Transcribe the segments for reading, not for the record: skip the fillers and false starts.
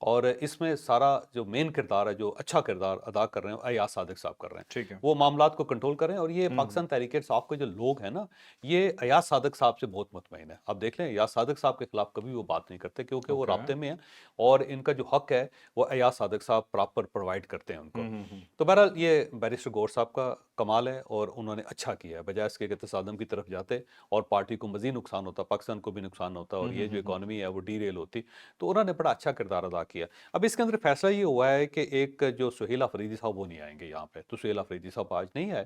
اور اس میں سارا جو مین کردار ہے، جو اچھا کردار ادا کر رہے ہیں ایاز صادق صاحب کر رہے ہیں، ٹھیک ہے وہ معاملات کو کنٹرول کریں. اور یہ پاکستان تحریک انصاف کے جو لوگ ہیں نا، یہ ایاز صادق صاحب سے بہت مطمئن ہے. آپ دیکھ لیں ایاز صادق صاحب کے خلاف کبھی وہ بات نہیں کرتے، کیونکہ وہ اوکے رابطے میں ہیں اور ان کا جو حق ہے وہ ایاز صادق صاحب پراپر پرووائڈ کرتے ہیں ان کو. ہوں تو بہرحال یہ بیرسٹر گور صاحب کا کمال ہے اور انہوں نے اچھا کیا ہے، بجائے اس کے کہ تصادم کی طرف جاتے اور پارٹی کو مزید نقصان ہوتا، پاکستان کو بھی نقصان ہوتا اور یہ جو اکانومی ہے وہ ڈی ریل ہوتی. تو انہوں نے بڑا اچھا کردار ادا کیا. اب اس کے اندر فیصلہ یہ ہوا ہے کہ ایک جو سہیل آفریدی صاحب وہ نہیں آئیں گے یہاں پہ، تو سہیل آفریدی صاحب آج نہیں آئے.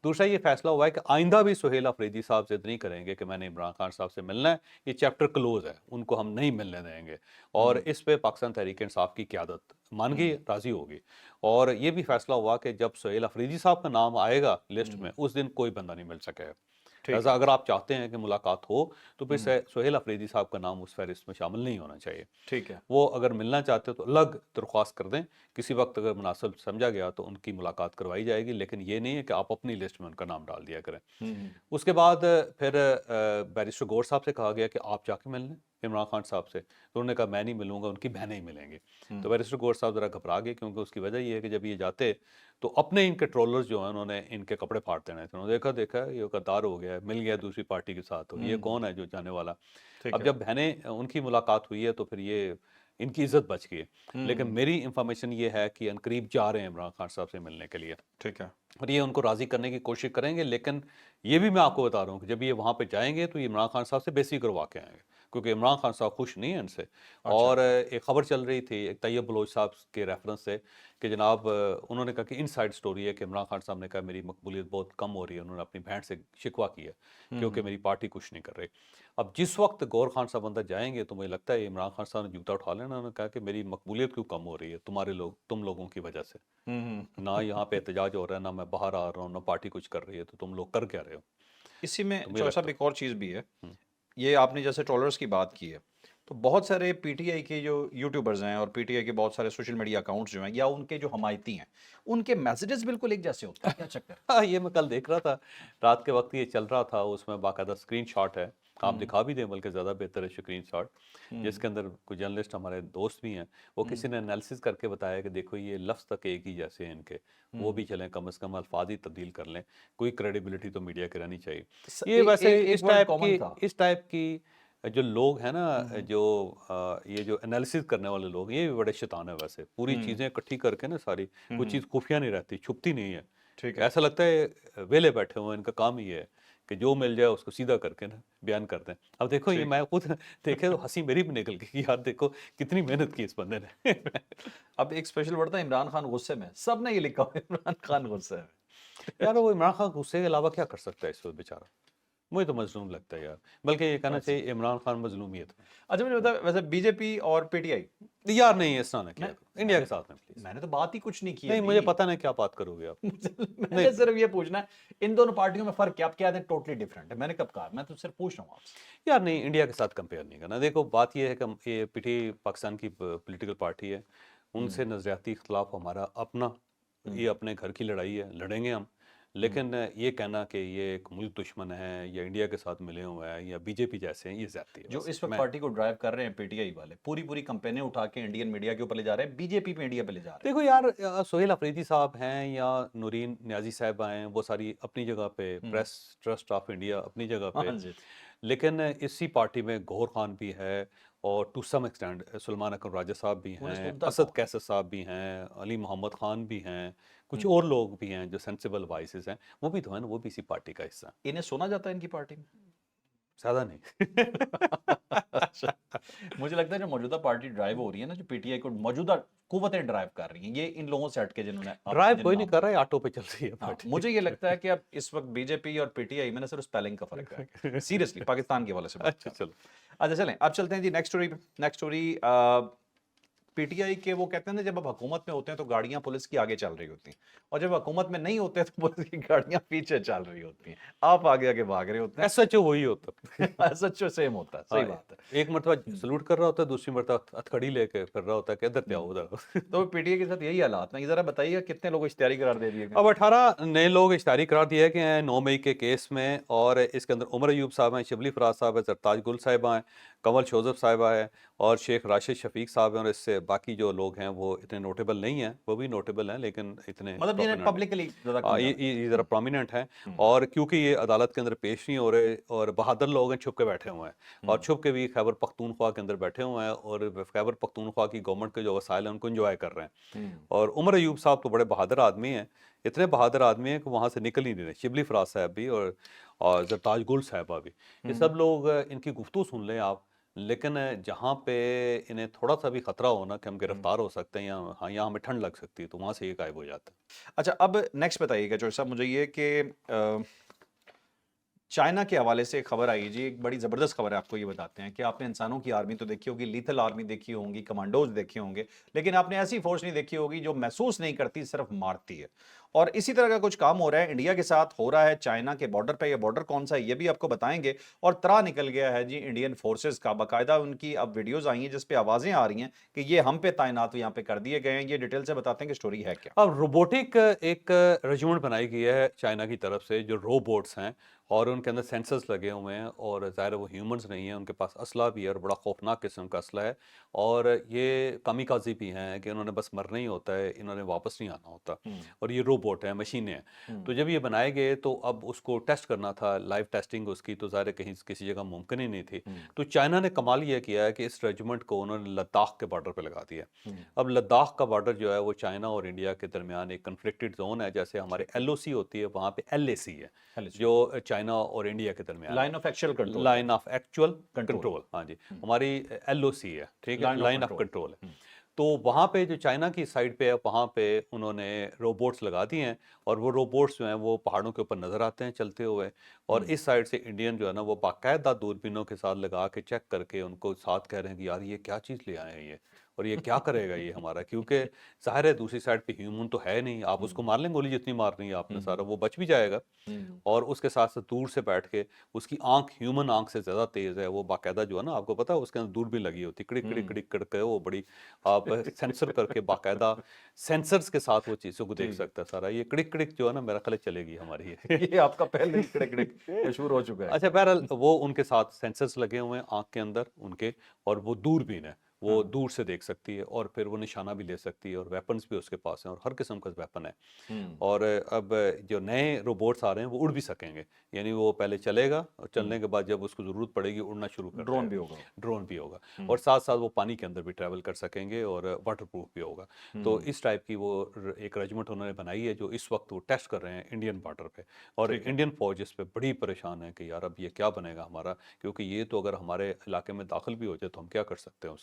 دوسرا یہ فیصلہ ہوا ہے کہ آئندہ بھی سہیل آفریدی صاحب ضد نہیں کریں گے کہ میں نے عمران خان صاحب سے ملنا ہے، یہ چیپٹر کلوز ہے، ان کو ہم نہیں ملنے دیں گے. اور اس پہ پاکستان تحریک انصاف کی قیادت مان گئی، راضی ہوگی. اور یہ بھی فیصلہ ہوا کہ جب سہیل آفریدی صاحب کا نام آئے گا لسٹ میں، اس دن کوئی بندہ نہیں مل سکے. لہٰذا اگر آپ چاہتے ہیں کہ ملاقات ہو تو پھر سہیل آفریدی صاحب کا نام اس فہرست میں شامل نہیں ہونا چاہیے. ٹھیک ہے وہ اگر ملنا چاہتے ہو تو الگ درخواست کر دیں، کسی وقت اگر مناسب سمجھا گیا تو ان کی ملاقات کروائی جائے گی، لیکن یہ نہیں ہے کہ آپ اپنی لسٹ میں ان کا نام ڈال دیا کریں. اس کے بعد پھر بیرسٹر گور صاحب سے کہا گیا کہ آپ جا کے مل لیں عمران خان صاحب سے. تو انہوں نے کہا میں نہیں ملوں گا، ان کی بہنیں ہی ملیں گے. تو بیرسٹر گور صاحب ذرا گھبرا گئے، کیونکہ اس کی وجہ یہ ہے کہ جب یہ جاتے تو اپنے ان کے ٹرولرز جو ہیں انہوں نے ان کے کپڑے پھاڑ دینے تھے. انہوں نے دیکھا یہ غدار ہو گیا ہے، مل گیا دوسری پارٹی کے ساتھ، یہ کون ہے جو جانے والا. اب جب بہنیں ان کی ملاقات ہوئی ہے تو پھر یہ ان کی عزت بچ گئی ہے. لیکن میری انفارمیشن یہ ہے کہ عنقریب جا رہے ہیں عمران خان صاحب سے ملنے کے لیے، ٹھیک ہے اور یہ ان کو راضی کرنے کی کوشش کریں گے. لیکن یہ بھی میں آپ کو بتا رہا ہوں کہ جب یہ وہاں پہ جائیں گے تو یہ عمران خان صاحب سے بیسی کروا کے آئیں گے، کیونکہ عمران خان صاحب خوش نہیں ہیں ان سے. اور ایک خبر چل رہی تھی ایک طیب بلوچ صاحب کے ریفرنس سے کہ جناب انہوں نے کہا کہ انسائیڈ سٹوری ہے کہ عمران خان صاحب نے کہا میری مقبولیت بہت کم ہو رہی ہے. انہوں نے اپنی بہن سے شکوہ کیا کیونکہ میری پارٹی کچھ نہیں کر رہی. اب جس وقت گور خان صاحب اندر جائیں گے تو مجھے لگتا ہے عمران خان صاحب نے جوتا اٹھا لینا. انہوں نے کہا کہ میری مقبولیت کیوں کم ہو رہی ہے تم لوگوں کی وجہ سے. نہ یہاں پہ احتجاج ہو رہا ہے، نہ میں باہر آ رہا ہوں، نہ پارٹی کچھ کر رہی ہے، تو تم لوگ کر کیا رہے ہو. اسی میں مجھے چوہر لگتا صاحب ایک اور چیز بھی ہے. یہ آپ نے جیسے ٹرولرز کی بات کی ہے، تو بہت سارے پی ٹی آئی کے جو یوٹیوبرز ہیں اور پی ٹی آئی کے بہت سارے سوشل میڈیا اکاؤنٹس جو ہیں یا ان کے جو حمایتی ہیں، ان کے میسیجز بالکل ایک جیسے ہوتے ہیں. کیا چکر؟ ہاں یہ میں کل دیکھ رہا تھا، رات کے وقت یہ چل رہا تھا، اس میں باقاعدہ اسکرین شاٹ ہے، آپ دکھا بھی دیں بلکہ زیادہ بہتر ہے اسکرین شاٹ، جس کے اندر کوئی جرنلسٹ ہمارے دوست بھی ہیں، وہ کسی نے انالیسس کر کے بتایا کہ دیکھو یہ لفظ تک ایک ہی جیسے ہیں ان کے، وہ بھی چلیں کم از کم الفاظ ہی تبدیل کر لیں. کوئی کریڈیبلٹی تو میڈیا کی رہنی چاہیے. یہ ویسے اس ٹائپ کی جو لوگ ہیں نا، جو یہ جو انالیسس کرنے والے لوگ، یہ بھی بڑے شیطان ہیں. ویسے پوری چیزیں اکٹھی کر کے نا ساری، کوئی چیز خفیہ نہیں رہتی، چھپتی نہیں ہے. ٹھیک ہے ایسا لگتا ہے ویلے بیٹھے ہوئے، ان کا کام ہی ہے کہ جو مل جائے اس کو سیدھا کر کے نا بیان کر دیں. اب دیکھو یہ میں خود دیکھے تو ہنسی میری بھی نکل گئی یار، دیکھو کتنی محنت کی اس بندے نے. اب ایک اسپیشل ورڈ تھا عمران خان غصے میں، سب نے یہ لکھا ہوا ہے عمران خان غصے میں. یار وہ عمران خان غصے کے علاوہ کیا کر سکتا ہے اس وقت بیچارہ؟ مجھے تو مظلوم لگتا ہے یار، بلکہ یہ کہنا چاہیے عمران خان مظلومیت. اچھا مجھے بتا، ویسے بی جے پی اور پی ٹی آئی، یار نہیں اس طرح نہ کیا کرو انڈیا کے ساتھ میں پلیز. میں نے تو بات ہی کچھ نہیں کی. نہیں مجھے پتہ نہیں کیا بات کرو گے آپ. میں نے صرف یہ پوچھنا ہے ان دونوں پارٹیوں میں فرق کیا؟ آپ کہہ دیں ٹوٹلی ڈفرینٹ ہے. میں نے کب کہا؟ میں تو صرف پوچھ رہا ہوں آپ سے. یار نہیں انڈیا کے ساتھ کمپیئر نہیں کرنا. دیکھو بات یہ ہے کہ یہ پی ٹی پاکستان کی پولیٹیکل پارٹی ہے، ان سے نظریاتی اختلاف ہمارا اپنا، یہ اپنے گھر کی لڑائی ہے، لڑیں گے ہم. لیکن یہ کہنا کہ یہ ایک ملک دشمن ہے یا انڈیا کے ساتھ ملے ہوئے ہیں یا بی جے پی جیسے ہیں، یہ زیادتی ہے. جو اس وقت پارٹی کو ڈرائیو کر رہے ہیں پی ٹی آئی والے، پوری کمپینیں اٹھا کے انڈین میڈیا کے اوپر لے جا رہے ہیں، بی جے پی پہ انڈیا پہ لے جا رہے ہیں. دیکھو یار سہیل آفریدی صاحب ہیں یا نورین نیازی صاحب ہیں، وہ ساری اپنی جگہ پہ، پریس ٹرسٹ آف انڈیا اپنی جگہ پہ، لیکن اسی پارٹی میں گور خان بھی ہے اور ٹو سم ایکسٹینڈ سلمان اکرم راجہ صاحب بھی ہیں، اسد کیسر صاحب بھی ہیں، علی محمد خان بھی ہیں، کچھ اور لوگ بھی ہیں جو سینسیبل وائسز ہیں، وہ بھی تو ہیں، وہ بھی اسی پارٹی کا حصہ ہیں. انہیں سنا جاتا ہے ان کی پارٹی میں؟ زیادہ نہیں. مجھے لگتا ہے جو موجودہ پارٹی ڈرائیو ہو رہی ہے نا، جو پی ٹی آئی کو موجودہ قوتیں ڈرائیو کر رہی ہیں، یہ ان لوگوں سے ہٹ کے جنہوں نے ڈرائیو کوئی نہیں کر رہا ہے، آٹو پہ چل رہی ہے پارٹی. مجھے یہ لگتا ہے کہ اب اس وقت بی جے پی اور پی ٹی آئی میں نے صرف سپیلنگ کا فرق ہے سیریسلی پاکستان کے حوالے سے. اچھا چلو اچھا چلیں اب چلتے ہیں جی next story. P T I کے وہ کہتے ہیں نا جب اب حکومت میں ہوتے ہیں تو گاڑیاں پولیس کی آگے چل رہی ہوتی ہیں، اور جب حکومت میں نہیں ہوتے تو پولیس کی گاڑیاں پیچھے چل رہی ہوتی ہیں، آپ آگے آگے بھاگ رہے ہوتے ہیں. ایس ایچ او وہی ہوتا ہے. سچو سیم ہوتا ہے. صحیح بات ہے. ایک مرتبہ سلوٹ کر رہا ہوتا ہے، دوسری مرتبہ ہتھکڑی لے کے پھر رہا ہوتا ہے کہ ادھر پہ آؤ ادھر. تو پی ٹی آئی کے ساتھ یہی حالات ہیں. ذرا بتائیے کتنے لوگ اشتہاری قرار دے دیے گئے؟ اب 18 نئے لوگ اشتہاری قرار دیے گئے ہیں 9 مئی کے کیس میں، اور اس کے اندر عمر ایوب صاحب ہیں، شبلی فراز صاحب ہیں، سرتاج گل صاحبہ ہیں، کنول شوزف صاحبہ ہے اور شیخ راشد شفیق صاحب ہیں، اور اس سے باقی جو لوگ ہیں وہ اتنے نوٹیبل نہیں ہیں، وہ بھی نوٹیبل ہیں لیکن اتنے مطلب جنہیں prominent پبلکلی زیادہ کم جانا ہے. یہ ذرا پرومیننٹ ہیں، اور کیونکہ یہ عدالت کے اندر پیش نہیں ہو رہے، اور بہادر لوگ ہیں چھپ کے بیٹھے ہوئے ہیں، اور چھپ کے بھی خیبر پختونخوا کے اندر بیٹھے ہوئے ہیں، اور خیبر پختونخوا کی گورنمنٹ کے جو وسائل ہیں ان کو انجوائے کر رہے ہیں. اور عمر ایوب صاحب تو بڑے بہادر آدمی ہیں، اتنے بہادر آدمی ہیں کہ وہاں سے نکل ہی نہیں رہے. شبلی فراز صاحب بھی اور زرتاج گل صاحبہ بھی، یہ سب لوگ ان کی گفتگو سن لیں آپ، لیکن جہاں پہ انہیں تھوڑا سا بھی خطرہ ہونا کہ ہم گرفتار ہو سکتے ہیں یا ہاں یہاں ہمیں ٹھنڈ لگ سکتی ہے، تو وہاں سے یہ غائب ہو جاتا ہے. اچھا اب نیکسٹ بتائیے گا جوش صاحب مجھے یہ کہ چائنا کے حوالے سے ایک خبر آئی جی، ایک بڑی زبردست خبر ہے، آپ کو یہ بتاتے ہیں کہ آپ نے انسانوں کی آرمی تو دیکھی ہوگی، لیتھل آرمی دیکھی ہوں گی، کمانڈوز دیکھے ہوں گے، لیکن آپ نے ایسی فورس نہیں دیکھی ہوگی جو محسوس نہیں کرتی، صرف مارتی ہے. اور اسی طرح کا کچھ کام ہو رہا ہے انڈیا کے ساتھ، ہو رہا ہے چائنا کے بارڈر پہ. یہ بارڈر کون سا ہے یہ بھی آپ کو بتائیں گے. اور ترا نکل گیا ہے جی انڈین فورسز کا، باقاعدہ ان کی اب ویڈیوز آئی ہیں جس پہ آوازیں آ رہی ہیں کہ یہ ہم پہ تعینات یہاں پہ کر دیے گئے ہیں. یہ ڈیٹیل سے بتاتے ہیں کہ سٹوری ہے کیا. اب روبوٹک ایک ریجیمنٹ بنائی گئی ہے چائنا کی طرف سے، جو روبوٹس ہیں اور ان کے اندر سینسرز لگے ہوئے ہیں، اور ظاہر ہے وہ ہیومنز نہیں ہیں، ان کے پاس اسلحہ بھی ہے اور بڑا خوفناک قسم کا اسلحہ ہے، اور یہ کامیکازی بھی ہیں کہ انہوں نے بس مرنا ہی ہوتا ہے، انہوں نے واپس نہیں آنا ہوتا، اور یہ روبوٹ ہیں، مشینیں ہیں. تو جب یہ بنائے گئے تو اب اس کو ٹیسٹ کرنا تھا، لائیو ٹیسٹنگ اس کی، تو ظاہر ہے کہیں کسی جگہ ممکن ہی نہیں تھی. تو چائنا نے کمال یہ کیا ہے کہ اس ریجیمنٹ کو انہوں نے لداخ کے بارڈر پہ لگا دیا. اب لداخ کا بارڈر جو ہے وہ چائنا اور انڈیا کے درمیان ایک کنفلکٹڈ زون ہے، جیسے ہمارے ایل او سی ہوتی ہے وہاں پہ ایل اے سی ہے جو چائنا اور انڈیا کے درمیان line of actual control, line of actual control. ہاں جی، ہماری ایل او سی ہے، ٹھیک ہے، لائن آف کنٹرول ہے. تو وہاں پہ جو چائنا کی سائڈ پہ ہے وہاں پہ انہوں نے روبوٹس لگا دیے ہیں، اور وہ روبوٹس جو ہیں وہ پہاڑوں کے اوپر نظر آتے ہیں چلتے ہوئے، اور اس سائڈ سے انڈین جو ہے نا وہ باقاعدہ دوربینوں کے ساتھ لگا کے چیک کر کے ان کو ساتھ کہہ رہے ہیں کہ یار یہ کیا چیز لے آئے ہیں یہ، اور یہ کیا کرے گا یہ ہمارا، کیونکہ ظاہر ہے دوسری سائڈ پہ ہیومن تو ہے نہیں، آپ اس کو مار لیں گولی جتنی مارنی ہے آپ نے، سارا وہ بچ بھی جائے گا. اور اس کے ساتھ ساتھ دور سے بیٹھ کے اس کی آنکھ ہیومن آنکھ سے زیادہ تیز ہے، وہ باقاعدہ جو ہے نا آپ کو پتا ہے اس کے اندر دور بھی لگی ہوتی، کڑک کڑک کڑک کڑک کے وہ بڑی آپ سینسر کر کے باقاعدہ سینسرز کے ساتھ وہ چیزوں کو دیکھ سکتا ہے سارا. یہ کڑک کڑک جو ہے نا میرا خیال چلے گی ہماری یہ آپ کا پہلے ہی کڑک کڑک مشہور ہو چکا ہے. اچھا بہرحال وہ ان کے ساتھ سینسرز لگے ہوئے ہیں آنکھ کے اندر ان کے، اور وہ دوربین ہے، وہ دور سے دیکھ سکتی ہے، اور پھر وہ نشانہ بھی لے سکتی ہے، اور ویپنز بھی اس کے پاس ہیں، اور ہر قسم کا ویپن ہے. اور اب جو نئے روبوٹس آ رہے ہیں وہ اڑ بھی سکیں گے، یعنی وہ پہلے چلے گا اور چلنے کے بعد جب اس کو ضرورت پڑے گی اڑنا شروع کر ڈرون دے بھی گا. ہوگا. ڈرون بھی ہوگا، اور ساتھ ساتھ وہ پانی کے اندر بھی ٹریول کر سکیں گے، اور واٹر پروف بھی ہوگا. تو اس ٹائپ کی وہ ایک ریجیمنٹ انہوں نے بنائی ہے جو اس وقت وہ ٹیسٹ کر رہے ہیں انڈین بارڈر پہ. اور انڈین فوج اس پہ بڑی پریشان ہے کہ یار اب یہ کیا بنے گا ہمارا، کیونکہ یہ تو اگر ہمارے علاقے میں داخل بھی ہو جائے تو ہم کیا کر سکتے ہیں،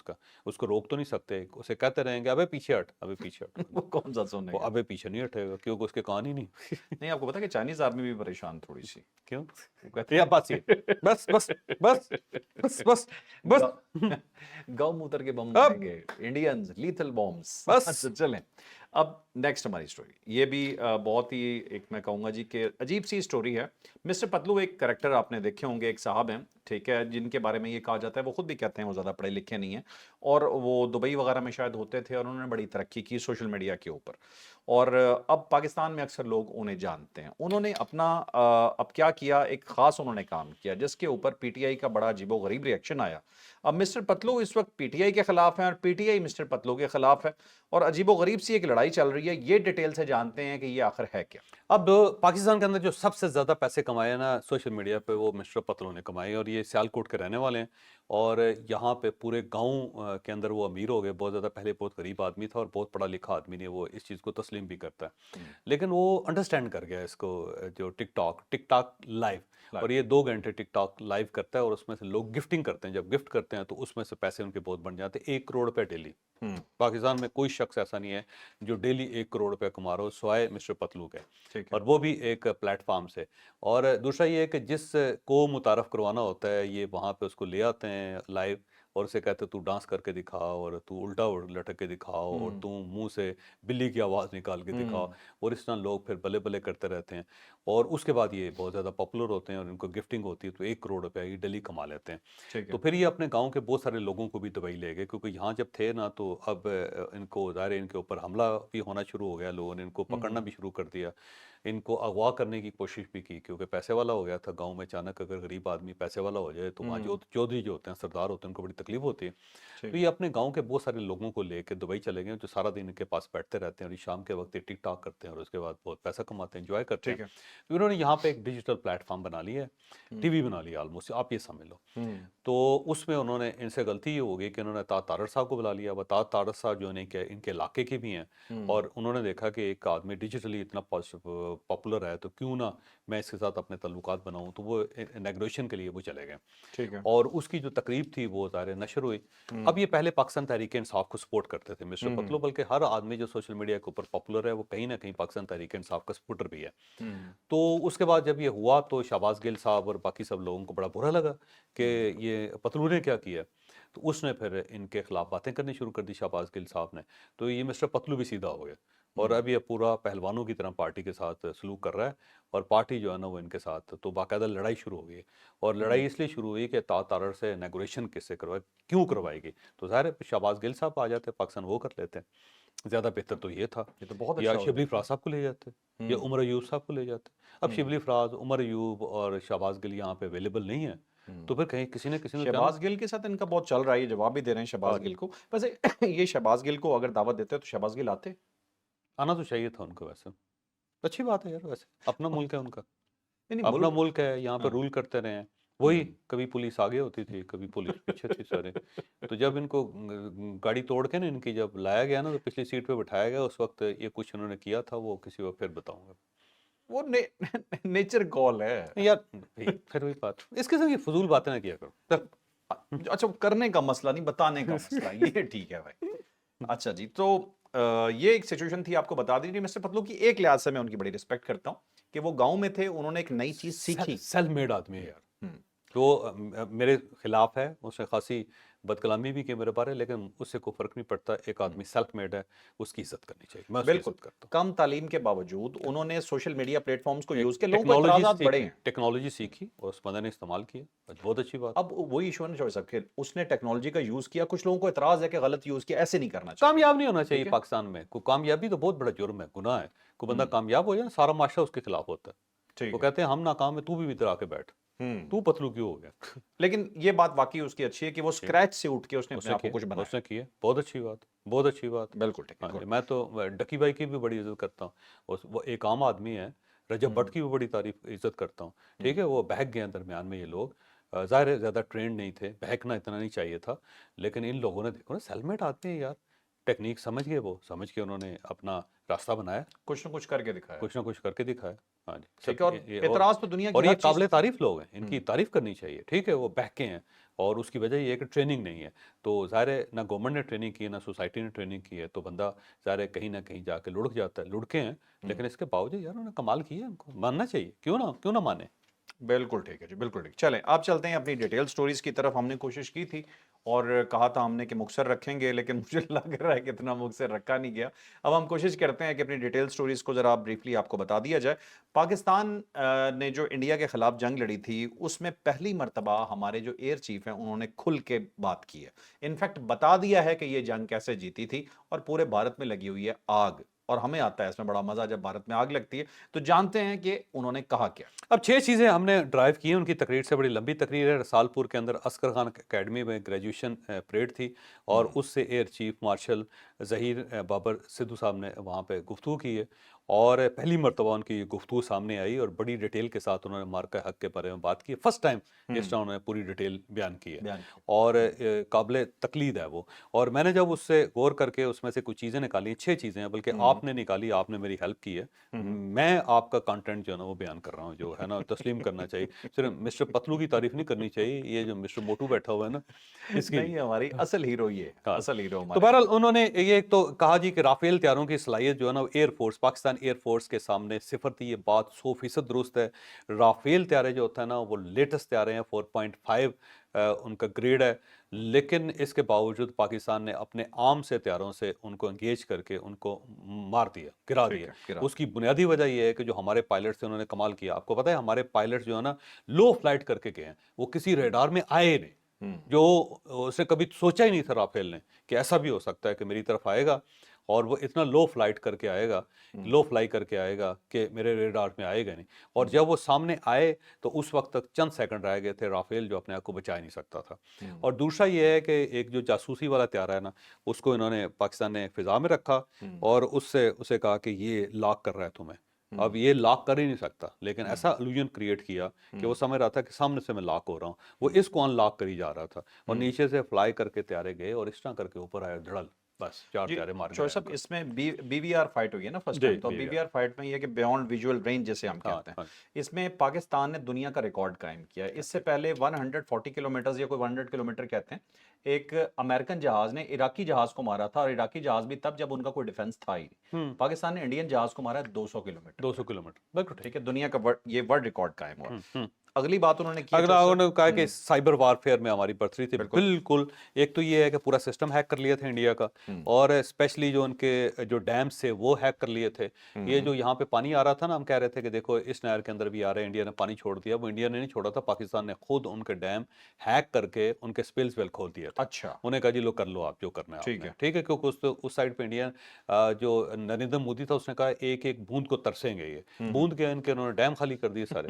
اس کو روک تو نہیں سکتے، اسے کہتے رہیں گے ابے پیچھے ہٹ، ابے پیچھے ہٹ. وہ کون سا سننے وہ گا. ابے پیچھے نہیں ہٹے گا کیونکہ اس کے کان ہی نہیں. نہیں آپ کو پتا کہ چائنیز آرمی بھی پریشان تھوڑی سی. کیوں؟ وہ کہتے یا بس یہ بس بس بس بس بس بس گاؤں موتر کے بم اب ماریں گے انڈینز، لیتھل بومز. بس چلیں اب نیکسٹ ہماری سٹوری، یہ بھی بہت ہی ایک میں کہوں گا جی کہ عجیب سی سٹوری ہے. مسٹر پتلو ایک کریکٹر آپ نے دیکھے ہوں گے، ایک صاحب ہیں ٹھیک ہے، جن کے بارے میں یہ کہا جاتا ہے، وہ خود بھی کہتے ہیں وہ زیادہ پڑھے لکھے نہیں ہیں، اور وہ دبئی وغیرہ میں شاید ہوتے تھے، اور انہوں نے بڑی ترقی کی سوشل میڈیا کے اوپر، اور اب پاکستان میں اکثر لوگ انہیں جانتے ہیں. انہوں نے اپنا اب کیا کیا، ایک خاص انہوں نے کام کیا جس کے اوپر پی ٹی آئی کا بڑا عجیب و غریب ریئیکشن آیا. اب مسٹر پتلو اس وقت پی ٹی آئی کے خلاف ہیں، اور پی ٹی آئی مسٹر پتلو کے خلاف ہے، اور عجیب و غریب سی ایک لڑائی چل رہی ہے. یہ ڈیٹیل سے جانتے ہیں کہ یہ آخر ہے کیا. اب پاکستان کے اندر جو سب سے زیادہ پیسے کمائے ہیں نا سوشل میڈیا پہ، وہ مسٹر پتلو نے کمائے، اور یہ سیالکوٹ کے رہنے والے ہیں، اور یہاں پہ پورے گاؤں کے اندر وہ امیر ہو گئے بہت زیادہ. پہلے بہت غریب آدمی تھا اور بہت پڑھا لکھا آدمی نہیں، وہ اس چیز کو تسلیم بھی کرتا ہے، لیکن وہ انڈرسٹینڈ کر گیا اس کو. جو ٹک ٹاک لائیو، اور یہ 2 گھنٹے ٹک ٹاک لائیو کرتا ہے، اور اس میں سے لوگ گفٹنگ کرتے ہیں، جب گفٹ کرتے ہیں تو اس میں سے پیسے ان کے بہت بن جاتے ہیں. 1 کروڑ روپے ڈیلی. پاکستان میں کوئی شخص ایسا نہیں ہے جو ڈیلی 1 کروڑ روپے کما رہا ہو سوائے مسٹر پتلو کے، اور وہ بھی ایک پلیٹ فارم سے. اور دوسرا یہ ہے کہ جس کو متعارف کروانا ہوتا ہے یہ وہاں پہ اس کو لے آتے ہیں لائیو، اور اسے کہتے تو ڈانس کر کے دکھاؤ، اور تو الٹا لٹک کے دکھاؤ، اور تو منہ سے بلی کی آواز نکال کے دکھاؤ، اور اس طرح لوگ پھر بلے بلے کرتے رہتے ہیں. اور اس کے بعد یہ بہت زیادہ پاپولر ہوتے ہیں، اور ان کو گفٹنگ ہوتی ہے، تو 1 کروڑ روپے یہ ڈیلی کما لیتے ہیں. تو پھر یہ اپنے گاؤں کے بہت سارے لوگوں کو بھی دبئی لے گئے، کیونکہ یہاں جب تھے نا تو اب ان کو ظاہر ان کے اوپر حملہ بھی ہونا شروع ہو گیا، لوگوں نے ان کو پکڑنا بھی شروع کر دیا. ان کو اغوا کرنے کی کوشش بھی کی کیونکہ پیسے والا ہو گیا تھا گاؤں میں. اچانک اگر غریب آدمی پیسے والا ہو جائے تو وہاں جو چودھری جو ہوتے ہیں سردار ہوتے ہیں ان کو بڑی تکلیف ہوتی ہے. تو یہ اپنے گاؤں کے بہت سارے لوگوں کو لے کے دبئی چلے گئے جو سارا دن ان کے پاس بیٹھتے رہتے ہیں اور شام کے وقت ٹک ٹاک کرتے ہیں اور اس کے بعد بہت پیسہ کماتے ہیں, انجوائے کرتے ہیں. ٹھیک ہے. تو انہوں نے یہاں پہ ایک ڈیجیٹل پلیٹ فارم بنا لی ہے, ٹی وی بنا لیا آلموسٹ, آپ یہ سمجھ لو. تو اس میں انہوں نے ان سے غلطی یہ ہو گئی کہ انہوں نے طاہر طارڑ صاحب کو بلا لیا. وہ طاہر طارڑ صاحب جو ان کے علاقے کے بھی ہیں اور انہوں نے دیکھا کہ ایک آدمی ڈیجیٹلی اتنا پاپولر ہے تو کیوں نہ میں اس کے ساتھ اپنے تعلقات بناؤں. تو وہ انیگریشن کے لیے وہ چلے گئے. ٹھیک ہے. اور اس کی جو تقریب تھی وہ ظاہر نشر ہوئی. اب یہ پہلے پاکستان تحریک انصاف کو سپورٹ کرتے تھے مسٹر پتلو, بلکہ ہر آدمی جو سوشل میڈیا کے اوپر پاپولر ہے وہ کہیں نہ کہیں پاکستان تحریک انصاف کا سپورٹر بھی ہے. تو اس کے بعد جب یہ ہوا تو شہباز گل صاحب اور باقی سب لوگوں کو بڑا برا لگا کہ یہ پتلو نے کیا کیا. تو اس نے پھر ان کے خلاف باتیں کرنی شروع کر دی شہباز گل صاحب نے. تو یہ مسٹر پتلو بھی سیدھا ہو گیا اور اب یہ پورا پہلوانوں کی طرح پارٹی کے ساتھ سلوک کر رہا ہے اور پارٹی جو ہے نا وہ ان کے ساتھ تو باقاعدہ لڑائی شروع ہو گئی. اور لڑائی اس لیے شروع ہوئی کہ طاہر طارڑ سے انیگوریشن کس سے کیوں کروائے گی. تو ظاہر ہے شہباز گل صاحب آ جاتے پاکستان وہ کر لیتے. زیادہ بہتر تو یہ تھا یہ تو بہت یا اچھا شبلی فراز صاحب کو لے جاتے یا عمر ایوب صاحب کو لے جاتے. اب شبلی فراز, عمر ایوب اور شہباز گل یہاں پہ اویلیبل نہیں ہے تو پھر کہیں کسی نے شہباز گل کے ساتھ ان کا بہت چل رہا ہے, یہ جواب بھی دے رہے ہیں شہباز گل کو. ویسے یہ شہباز گل کو اگر دعوت دیتے تو شہباز گل آتے؟ آنا تو چاہیے تھا ان کو. ویسے اچھی بات ہے یار, ویسے اپنا ملک ہے ان کا, نہیں اپنا ملک ہے, یہاں پہ رول کرتے رہے ہیں. وہی کبھی پولیس آگے ہوتی تھی کبھی پولیس پیچھے تھی سارے. تو جب ان کو گاڑی توڑ کے نا ان کی جب لایا گیا نا تو پچھلی سیٹ پہ بٹھایا گیا, اس وقت یہ کچھ انہوں نے کیا تھا وہ کسی وقت پھر بتاؤں گا. وہ نیچر کال ہے یار پھر وہی بات, اس قسم کی فضول باتیں نہ کیا کرو. اچھا کرنے کا مسئلہ نہیں, بتانے کا مسئلہ, یہ ٹھیک ہے بھائی. اچھا جی, تو یہ ایک سچویشن تھی, آپ کو بتا دیجیے. مسٹر پتلو کی ایک لحاظ سے میں ان کی بڑی رسپیکٹ کرتا ہوں کہ وہ گاؤں میں تھے, انہوں نے ایک نئی چیز سیکھی. سیلف میڈ آدمی ہے یار. تو میرے خلاف ہے, اس نے خاصی بد کلامی بھی کی میرے بارے, لیکن اس سے کوئی فرق نہیں پڑتا. ایک آدمی سیلف میڈ ہے, اس کی عزت کرنی چاہیے. میں اس کی عزت کرتا ہوں. کم تعلیم کے باوجود انہوں نے سوشل میڈیا پلیٹ فارمز کو یوز کیا, لوگوں کو اعتراضات بڑے ہیں. ٹیکنالوجی سیکھی اور اس بندے نے استعمال کیا, بہت اچھی بات. اب وہی ایشو ہے نا چوہے صاحب کہ اس نے ٹیکنالوجی کا یوز کیا, کچھ لوگوں کو اعتراض ہے کہ غلط یوز کیا, ایسے نہیں کرنا چاہیے. کامیاب نہیں ہونا چاہیے پاکستان میں. کوئی کامیابی تو بہت بڑا جرم ہے, گناہ ہے. کوئی بندہ کامیاب ہو جائے نا سارا معاشرہ اس کے خلاف ہوتا ہے. وہ کہتے ہیں ہم ناکام ہیں, تو بھی ادھر آ کے بیٹھ, تو پتلو کیوں ہو گیا. لیکن یہ بات واقعی اس کی اچھی ہے کہ وہ اسکریچ سے اٹھ کے اس نے اپنے آپ کو کچھ بنایا. اس نے کیا, بہت اچھی بات, بہت اچھی بات. بالکل ٹھیک ہے. میں تو ڈکی بھائی کی بھی بڑی عزت کرتا ہوں. وہ ایک عام آدمی ہے. رجب بٹ کی بھی بڑی تعریف عزت کرتا ہوں. ٹھیک ہے, وہ بہک گئے ہیں درمیان میں یہ لوگ, ظاہر ہے زیادہ ٹرینڈ نہیں تھے, بہکنا اتنا نہیں چاہیے تھا, لیکن ان لوگوں نے دیکھو نا سیلمیٹ آدمی ہے یار, ٹیکنیک سمجھ گئے, وہ سمجھ کے انہوں نے اپنا راستہ بنایا, کچھ نہ کچھ کر کے دکھایا, کچھ نہ کچھ کر کے دکھایا. ہاں جی, ٹھیک ہے. اور اعتراض تو دنیا کی اور یہ قابل تعریف لوگ ہیں, ان کی تعریف کرنی چاہیے. ٹھیک ہے, وہ بہکے ہیں اور اس کی وجہ یہ ہے کہ ٹریننگ نہیں ہے. تو ظاہر ہے نہ گورنمنٹ نے ٹریننگ کی ہے نہ سوسائٹی نے ٹریننگ کی ہے, تو بندہ ظاہر ہے کہیں نہ کہیں جا کے لڑک جاتا ہے. لڑکے ہیں لیکن اس کے باوجود یار انہوں نے کمال کیا, ان کو ماننا چاہیے. کیوں نہ مانے. بالکل ٹھیک ہے جی, بالکل ٹھیک. چلیں آپ چلتے ہیں اپنی ڈیٹیل سٹوریز کی طرف. ہم نے کوشش کی تھی اور کہا تھا ہم نے کہ مختصر رکھیں گے, لیکن مجھے لگ رہا ہے کہ اتنا مختصر رکھا نہیں گیا. اب ہم کوشش کرتے ہیں کہ اپنی ڈیٹیل سٹوریز کو ذرا بریفلی آپ کو بتا دیا جائے. پاکستان نے جو انڈیا کے خلاف جنگ لڑی تھی اس میں پہلی مرتبہ ہمارے جو ایئر چیف ہیں انہوں نے کھل کے بات کی ہے. انفیکٹ بتا دیا ہے کہ یہ جنگ کیسے جیتی تھی, اور پورے بھارت میں لگی ہوئی ہے آگ, اور ہمیں آتا ہے اس میں بڑا مزہ جب بھارت میں آگ لگتی ہے. تو جانتے ہیں کہ انہوں نے کہا کیا. اب 6 چیزیں ہم نے ڈرائیو کی ہیں, ان کی تقریر سے بڑی لمبی تقریر ہے. رسالپور کے اندر عسکر خان اکیڈمی میں گریجویشن پریڈ تھی اور اس سے air chief marshal Zaheer Babar Sidhu صاحب نے وہاں پہ گفتگو کی ہے, اور پہلی مرتبہ ان کی گفتگو سامنے آئی اور بڑی ڈیٹیل کے ساتھ انہوں نے مارکہ حق کے بارے میں بات کی. فرسٹ ٹائم اس طرح انہوں نے پوری ڈیٹیل بیان کی ہے اور قابل تقلید ہے وہ. اور میں نے جب اس سے غور کر کے اس میں سے کچھ چیزیں نکالی, 6 چیزیں ہیں بلکہ آپ نے نکالی, آپ نے میری ہیلپ کی ہے. میں آپ کا کانٹینٹ جو ہے نا وہ بیان کر رہا ہوں, جو ہے نا تسلیم کرنا چاہیے. صرف مسٹر پتلو کی تعریف نہیں کرنی چاہیے, یہ جو مسٹر موٹو بیٹھا ہوا ہے نا اس کی نہیں, ہماری اصل ہیرو یہ اصل ہیرو. تو بہرحال انہوں نے یہ تو کہا جی کہ رافیل طیاروں کی صلاحیت جو ہے نا air force, Pakistan air force کے سامنے صفر تھی. یہ بات 100% درست ہے. رافیل طیارے جو ہوتا ہے نا وہ لیٹسٹ طیارے ہیں, 4.5 ان کا گریڈ ہے, لیکن اس کے باوجود پاکستان نے اپنے عام سے طیاروں سے ان کو انگیج کر کے ان کو مار دیا, گرا دیا. اس کی بنیادی وجہ یہ ہے کہ جو ہمارے پائلٹس تھے انہوں نے کمال کیا. آپ کو پتہ ہے ہمارے پائلٹس جو ہے نا لو فلائٹ کر کے گئے ہیں, وہ کسی ریڈار میں آئے نہیں, جو اسے کبھی سوچا ہی نہیں تھا رافیل نے کہ ایسا بھی ہو سکتا ہے کہ میری طرف آئے گا. اور وہ اتنا لو فلائٹ کر کے آئے گا، لو فلائی کر کے آئے گا کہ میرے ریڈار میں آئے گا نہیں. اور جب وہ سامنے آئے تو اس وقت تک چند سیکنڈ رہ گئے تھے، رافیل جو اپنے آپ کو بچا ہی نہیں سکتا تھا. اور دوسرا یہ ہے کہ ایک جو جاسوسی والا طیارہ ہے نا، اس کو انہوں نے پاکستان نے فضا میں رکھا اور اسے کہا کہ یہ لاک کر رہا ہے تمہیں. اب یہ لاک کر ہی نہیں سکتا، لیکن ایسا الوژن کریٹ کیا کہ وہ سمجھ رہا تھا کہ سامنے سے میں لاک ہو رہا ہوں، وہ اس کو ان لاک کری جا رہا تھا اور نیچے سے فلائی کر کے طیارے گئے اور اس طرح کر کے اوپر آئے دھڑل، بس 4 جی طیارے مار شوہر گئے. صاحب، اس میں بی وی آر فائٹ ہوئی ہے نا فرسٹ جی ٹائم. تو B G V R fight میں یہ ہے کہ بیونڈ ویژول رینج جیسے ہم ہاں کہتے ہاں ہیں، اس میں پاکستان نے دنیا کا ریکارڈ قائم کیا ہے. اس سے پہلے 140 کلومیٹرز یا کوئی 100 کلومیٹر کہتے ہیں، ایک امریکن جہاز نے عراقی جہاز کو مارا تھا، اور عراقی جہاز بھی تب جب ان کا کوئی ڈیفنس تھا ہی نہیں. پاکستان نے انڈین جہاز کو مارا ہے 200 کلومیٹر 200 پر. کلومیٹر بالکل ٹھیک. ٹھیک ہے، دنیا کا یہ ورلڈ ریکارڈ قائم ہوا. اگلی بات انہوں نے کی اگلا شوہر انہوں نے کہا کہ صاحب. سائبر وارفیئر میں ہماری برتری تھی. بالکل. بالکل. ایک تو یہ ہے کہ پورا سسٹم ہیک کر لیا تھا انڈیا کا، اور اسپیشلی جو ان کے جو ڈیمز تھے وہ ہیک کر لیے تھے. یہ جو یہاں پہ پانی آ رہا تھا نا، ہم کہہ رہے تھے کہ دیکھو اس نہر کے اندر بھی آ رہا ہے، انڈیا نے پانی چھوڑ دیا. وہ انڈیا نے نہیں چھوڑا تھا، پاکستان نے خود ان کے ڈیم ہیک کر کے ان کے سپلز ویل کھول دیے تھے. اچھا انہیں کہا جی لو کر لو آپ جو کرنا ہے آپ ٹھیک نے. ہے. ٹھیک ہے، کیونکہ اس سائڈ پہ انڈیا جو نریندر مودی تھا اس نے کہا ایک ایک بوند کو ترسیں گے. یہ بوند کے ان کے انہوں نے ڈیم خالی کر دیے سارے.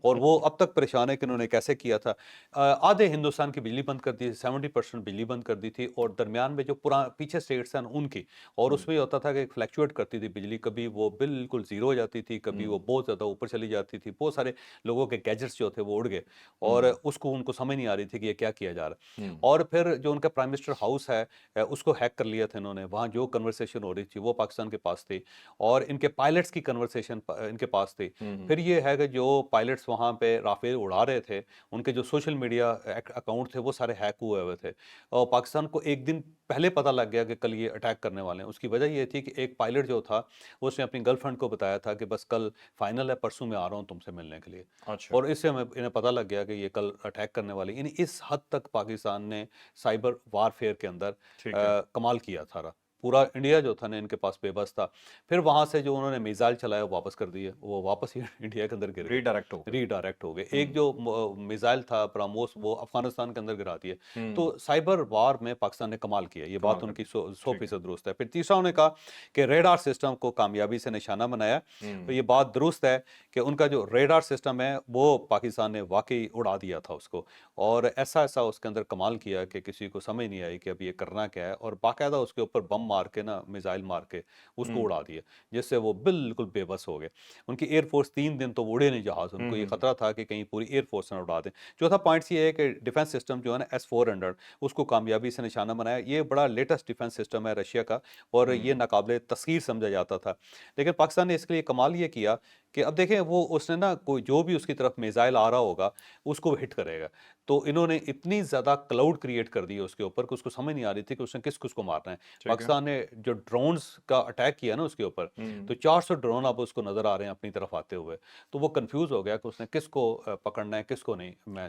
اور وہ اب تک پریشان ہے کہ انہوں نے کیسے کیا تھا. آدھے ہندوستان کی بجلی بند کر دی تھی، 70% بجلی بند کر دی تھی. اور درمیان میں جو پیچھے سٹیٹس ہیں ان کی، اور اس میں یہ ہوتا تھا کہ فلیکچویٹ کرتی تھی بجلی، کبھی وہ بالکل زیرو ہو جاتی تھی، کبھی وہ بہت زیادہ اوپر چلی جاتی تھی. بہت سارے لوگوں کے گیجٹس جو تھے وہ اڑ گئے، اور ان کو سمجھ نہیں آ رہی تھی کہ یہ کیا کیا جا رہا ہے. اور پھر جو ان کا پرائم منسٹر ہاؤس ہے اس کو ہیک کر لیا تھا انہوں نے. وہاں جو کنورسیشن ہو رہی تھی وہ پاکستان کے پاس تھی، اور ان کے پائلٹس کی کنورسیشن ان کے پاس تھی. پھر یہ ہے کہ جو پائلٹس وہاں پہ رافیل اڑا رہے تھے، ان کے جو سوشل میڈیا اکاؤنٹ تھے وہ سارے ہیک ہوئے ہوئے تھے. اور پاکستان کو ایک دن پہلے پتہ لگ گیا کہ کل یہ اٹیک کرنے والے ہیں. اس کی وجہ یہ تھی کہ ایک پائلٹ جو تھا اس نے اپنی گرل فرینڈ کو بتایا تھا کہ بس کل فائنل ہے، پرسوں میں آ رہا ہوں تم سے ملنے کے لیے. اچھا اور اس سے انہیں پتہ لگ گیا کہ یہ کل اٹیک کرنے والے. یعنی اس حد تک پاکستان نے سائبر وارفیئر کے اندر ٹھیک ہے. کمال کیا تھا. پورا انڈیا جو تھا نا ان کے پاس بے بس تھا. پھر وہاں سے جو انہوں نے میزائل چلایا وہ واپس کر دیے، وہ واپس ہی انڈیا کے اندر گر گئے، ری ڈائریکٹ ہو گئے. ری ڈائریکٹ ہو گئے. ایک جو میزائل تھا براموس وہ افغانستان کے اندر گرا دیے. تو سائبر وار میں پاکستان نے کمال کیا. یہ بات ان کی 100% درست ہے. پھر تیسرا انہوں نے کہا کہ ریڈار سسٹم کو کامیابی سے نشانہ بنایا. تو یہ بات درست ہے کہ ان کا جو ریڈار سسٹم ہے وہ پاکستان نے واقعی اڑا دیا تھا اس کو، اور ایسا اس کے اندر کمال کیا کہ کسی کو سمجھ نہیں آئی کہ اب یہ کرنا کیا ہے. اور باقاعدہ اس کے اوپر بم مار کے نا، میزائل مار کے اس کو اڑا دیا، جس سے وہ بالکل بے بس ہو گئے. ان کی ایئر فورس 3 دن تو وہ اڑے نہیں جہاز. ان کو یہ خطرہ تھا کہ کہیں پوری ایئر فورس نہ اڑا دیں. چوتھا پوائنٹس یہ ہے کہ ڈیفنس سسٹم جو ہے نا S-400 اس کو کامیابی سے نشانہ بنایا. یہ بڑا لیٹسٹ ڈیفنس سسٹم ہے رشیا کا، اور یہ ناقابل تسخیر سمجھا جاتا تھا. لیکن پاکستان نے اس کے لیے کمال یہ کیا کہ اب دیکھیں وہ اس نے نا کوئی جو بھی اس کی طرف میزائل آ رہا ہوگا اس کو ہٹ کرے گا. تو انہوں نے اتنی زیادہ کلاؤڈ کریٹ کر دی اس کے اوپر کہ اس کو سمجھ نہیں آ رہی تھی کہ اس نے کس کو مارنا ہے. پاکستان نے جو ڈرونز کا اٹیک کیا نا اس کے اوپر، تو 400 ڈرون اب اس کو نظر آ رہے ہیں اپنی طرف آتے ہوئے. تو وہ کنفیوز ہو گیا کہ اس نے کس کو پکڑنا ہے کس کو نہیں. میں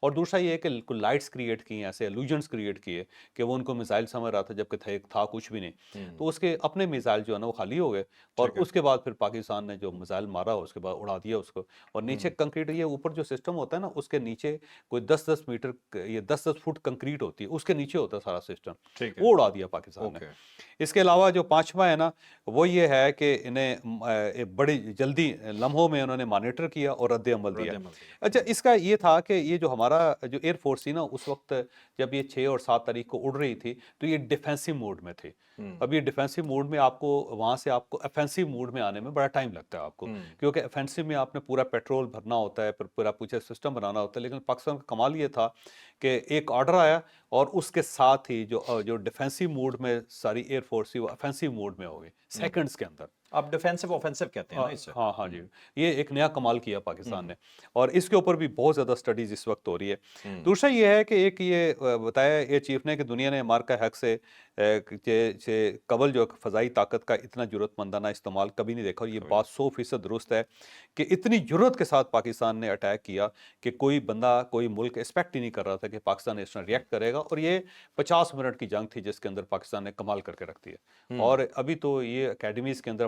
اور دوسرا یہ ہے کہ لائٹس کریٹ کی، ایسے الوژنس کریٹ کیے کہ وہ ان کو میزائل سمجھ رہا تھا جبکہ تھا کچھ بھی نہیں. تو اس کے اپنے میزائل جو ہے نا وہ خالی ہو گئے، اور اس کے بعد پھر پاکستان نے جو میزائل مارا اس کے بعد اڑا دیا اس کو. اور نیچے کنکریٹ، یہ اوپر جو سسٹم ہوتا ہے نا اس کے نیچے کوئی 10-10 میٹر، یہ 10-10 فٹ کنکریٹ ہوتی ہے، اس کے نیچے ہوتا ہے سارا سسٹم، وہ اڑا دیا پاکستان نے. اس کے علاوہ جو پانچواں ہے نا وہ یہ ہے کہ انہیں بڑی جلدی لمحوں میں انہوں نے مانیٹر کیا اور رد عمل دیا. اچھا، اس کا یہ تھا کہ یہ جو ہمارا جو ایئر فورس تھی نا اس وقت جب یہ 6 اور 7 تاریخ کو اڑ رہی تھی تو یہ ڈیفینسو موڈ میں تھی. اب یہ ڈیفینسو موڈ میں آپ کو وہاں سے آپ کو افینسو موڈ میں آنے میں بڑا ٹائم لگتا ہے آپ کو، کیونکہ افینسو میں آپ نے پورا پیٹرول بھرنا ہوتا ہے، پورا سسٹم بنانا ہوتا ہے. لیکن پاکستان کا کمال یہ تھا کہ ایک آرڈر آیا اور اس کے ساتھ ہی جو ڈیفینسو موڈ میں ساری ایئر فورس تھی وہ افینسو موڈ میں ہو گئی سیکنڈز کے اندر. اب ڈیفینسو آفینسو کہتے ہیں نا اس سے. ہاں جی، یہ ایک نیا کمال کیا پاکستان نے، اور اس کے اوپر بھی بہت زیادہ سٹڈیز اس وقت ہو رہی ہے. دوسرا یہ ہے کہ ایک یہ بتایا ایئر چیف نے کہ دنیا نے مارکا حق سے قبل جو فضائی طاقت کا اتنا جرت مندانہ استعمال کبھی نہیں دیکھا. اور یہ بات 100% درست ہے کہ اتنی جرت کے ساتھ پاکستان نے اٹیک کیا کہ کوئی بندہ کوئی ملک ایکسپیکٹ ہی نہیں کر رہا تھا کہ پاکستان اس طرح ریئیکٹ کرے گا. اور یہ 50 منٹ کی جنگ تھی جس کے اندر پاکستان نے کمال کر کے رکھ دیا. اور ابھی تو یہ اکیڈمیز کے اندر